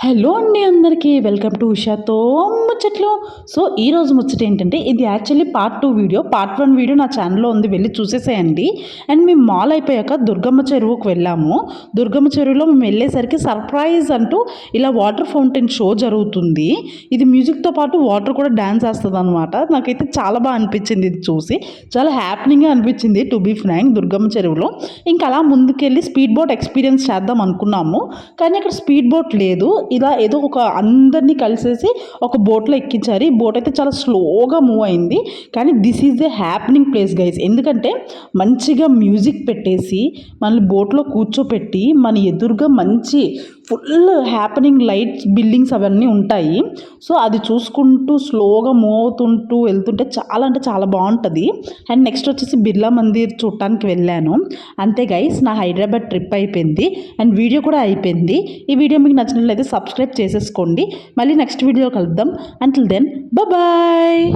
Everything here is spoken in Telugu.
హలో అండి అందరికీ వెల్కమ్ టు ఉషాతో ముచ్చట్లు. సో ఈరోజు ముచ్చట ఏంటంటే ఇది actually part 2 video. Part 1 video నా ఛానల్లో ఉంది, వెళ్ళి చూసేసేయండి. అండ్ మేము మాల్ అయిపోయాక దుర్గమ్మ చెరువుకు వెళ్ళాము. దుర్గమ్మ చెరువులో మేము వెళ్ళేసరికి సర్ప్రైజ్ అంటూ ఇలా వాటర్ ఫౌంటైన్ షో జరుగుతుంది. ఇది మ్యూజిక్తో పాటు వాటర్ కూడా డ్యాన్స్ వేస్తుంది అనమాట. నాకైతే చాలా బాగా అనిపించింది ఇది చూసి, చాలా హ్యాపీనింగ్గా అనిపించింది టు బీ ఫ్రాంక్. దుర్గమ్మ చెరువులో ఇంకా అలా ముందుకెళ్ళి స్పీడ్ బోట్ ఎక్స్పీరియన్స్ చేద్దాం అనుకున్నాము, కానీ అక్కడ స్పీడ్ బోట్ లేదు. ఇలా ఏదో ఒక అందరినీ కలిసేసి ఒక బోట్లో ఎక్కించారు. ఈ బోట్ అయితే చాలా స్లోగా మూవ్ అయింది, కానీ this is a happening place guys. ఎందుకంటే మంచిగా మ్యూజిక్ పెట్టేసి మనల్ని బోట్లో కూర్చోపెట్టి మన ఎదురుగా మంచి ఫుల్ హ్యాపెనింగ్ లైట్స్ బిల్డింగ్స్ అవన్నీ ఉంటాయి. సో అది చూసుకుంటూ స్లోగా మూవ్ అవుతుంటూ వెళ్తుంటే చాలా అంటే చాలా బాగుంటుంది. అండ్ నెక్స్ట్ వచ్చేసి బిర్లా మందిర్ చూడటానికి వెళ్ళాను. అంతే గైస్, నా హైదరాబాద్ ట్రిప్ అయిపోయింది అండ్ వీడియో కూడా అయిపోయింది. ఈ వీడియో మీకు నచ్చినట్లయితే సబ్స్క్రైబ్ చేసేసుకోండి. మళ్ళీ నెక్స్ట్ వీడియో కలుద్దాం. Until then bye.